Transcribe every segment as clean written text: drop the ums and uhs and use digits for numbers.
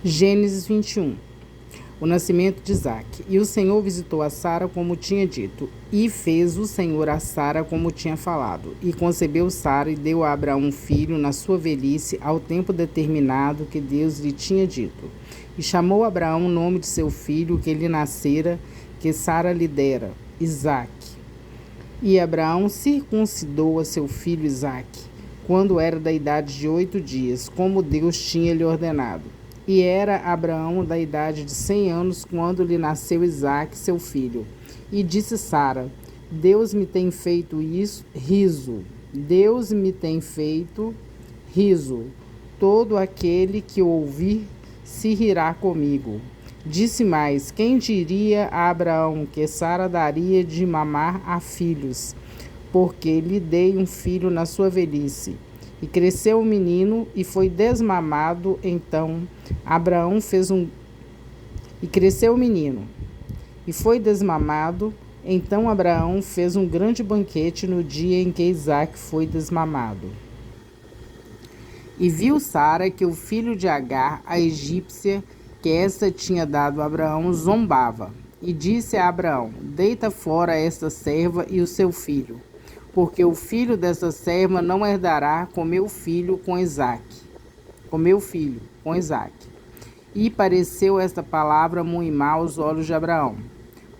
Gênesis 21. O nascimento de Isaque. E o Senhor visitou a Sara como tinha dito, e fez o Senhor a Sara como tinha falado. E concebeu Sara e deu a Abraão um filho na sua velhice, ao tempo determinado que Deus lhe tinha dito. E chamou Abraão o nome de seu filho que lhe nascera, que Sara lhe dera, Isaque. E Abraão circuncidou a seu filho Isaque, quando era da idade de 8 dias, como Deus tinha lhe ordenado. E era Abraão da idade de 100 anos, quando lhe nasceu Isaque, seu filho. E disse Sara: Deus me tem feito isso, riso. Deus me tem feito riso. Todo aquele que ouvir se rirá comigo. Disse mais: quem diria a Abraão que Sara daria de mamar a filhos? Porque lhe dei um filho na sua velhice. E cresceu o menino e foi desmamado. Então Abraão fez um... E cresceu o menino e foi desmamado. Então Abraão fez um grande banquete no dia em que Isaque foi desmamado. E viu Sara que o filho de Agar, a egípcia, que esta tinha dado a Abraão, zombava. E disse a Abraão: deita fora esta serva e o seu filho, porque o filho dessa serva não herdará com meu filho com Isaque. E pareceu esta palavra muito má aos olhos de Abraão,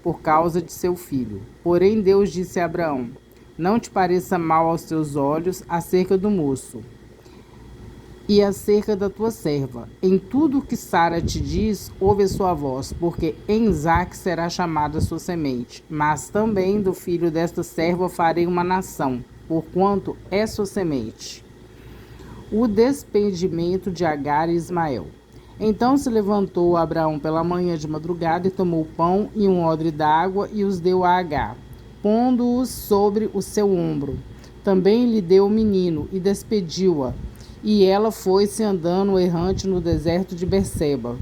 por causa de seu filho. Porém Deus disse a Abraão: não te pareça mal aos teus olhos acerca do moço e acerca da tua serva. Em tudo o que Sara te diz, ouve a sua voz, porque em Isaque será chamada a sua semente. Mas também do filho desta serva farei uma nação, porquanto é sua semente. O despedimento de Agar e Ismael. Então se levantou Abraão pela manhã de madrugada e tomou pão e um odre d'água e os deu a Agar, pondo-os sobre o seu ombro. Também lhe deu o menino e despediu-a. E ela foi-se andando errante no deserto de Berseba.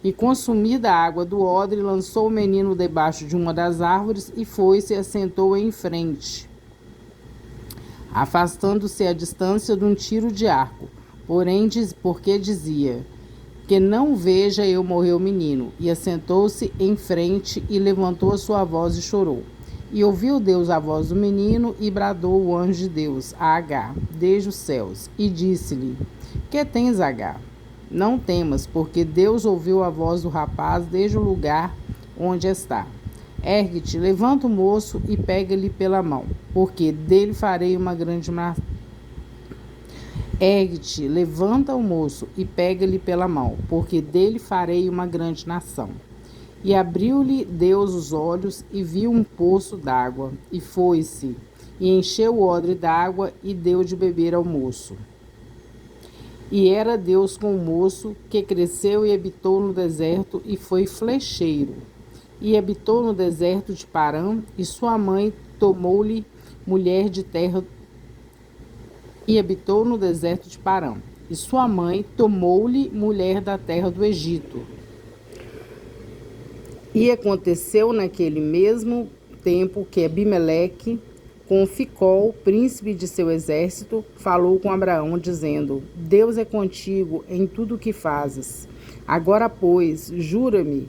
E consumida a água do odre, lançou o menino debaixo de uma das árvores e foi-se e assentou em frente, afastando-se à distância de um tiro de arco. Porém, porque dizia: que não veja eu morrer o menino. E assentou-se em frente e levantou a sua voz e chorou. E ouviu Deus a voz do menino, e bradou o anjo de Deus a Agar desde os céus, e disse-lhe: que tens, Agar? Não temas, porque Deus ouviu a voz do rapaz desde o lugar onde está. Ergue-te, levanta o moço e pega-lhe pela mão, porque dele farei uma grande nação. Ergue-te, levanta o moço e pega-lhe pela mão, porque dele farei uma grande nação. E abriu-lhe Deus os olhos e viu um poço d'água, e foi-se, e encheu o odre d'água e deu de beber ao moço. E era Deus com o moço, que cresceu e habitou no deserto, e foi flecheiro. E habitou no deserto de Parã, e sua mãe tomou-lhe mulher de terra. E habitou no deserto de Parã, e sua mãe tomou-lhe mulher da terra do Egito. E aconteceu naquele mesmo tempo que Abimeleque, com Ficol, príncipe de seu exército, falou com Abraão, dizendo: Deus é contigo em tudo o que fazes. Agora, pois, jura-me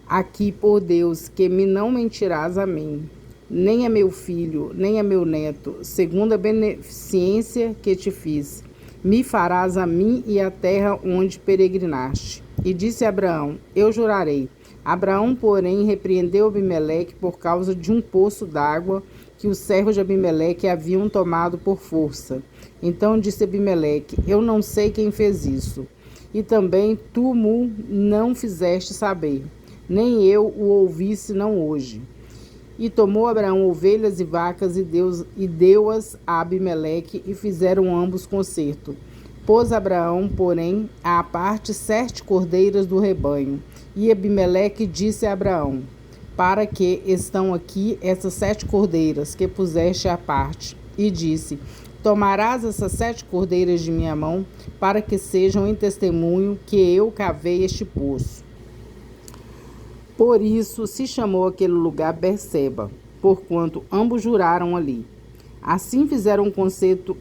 aqui por Deus que me não mentirás a mim, nem a meu filho, nem a meu neto, segundo a beneficência que te fiz. Me farás a mim e à terra onde peregrinaste. E disse Abraão: eu jurarei. Abraão, porém, repreendeu Abimeleque por causa de um poço d'água que os servos de Abimeleque haviam tomado por força. Então disse Abimeleque: eu não sei quem fez isso. E também tu mo não fizeste saber, nem eu o ouvi senão hoje. E tomou Abraão ovelhas e vacas e deu-as a Abimeleque, e fizeram ambos concerto. Pôs Abraão, porém, à parte 7 cordeiras do rebanho. E Abimeleque disse a Abraão: para que estão aqui essas 7 cordeiras que puseste à parte? E disse: tomarás essas 7 cordeiras de minha mão, para que sejam em testemunho que eu cavei este poço. Por isso se chamou aquele lugar Berseba, porquanto ambos juraram ali. Assim fizeram concerto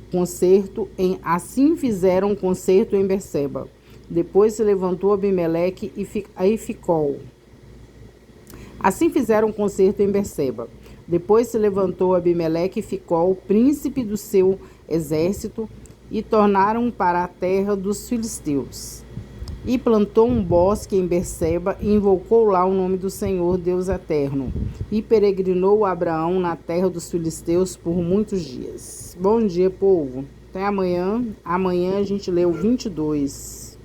em Berseba. Depois se levantou Abimeleque e Ficol. Assim fizeram um concerto em Berseba. Depois se levantou Abimeleque e Ficol, príncipe do seu exército, e tornaram para a terra dos filisteus. E plantou um bosque em Berseba e invocou lá o nome do Senhor Deus eterno. E peregrinou Abraão na terra dos filisteus por muitos dias. Bom dia, povo. Até amanhã. Amanhã a gente lê o 22.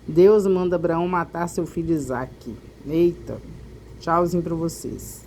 Deus manda Abraão matar seu filho Isaque. Eita. Tchauzinho para vocês.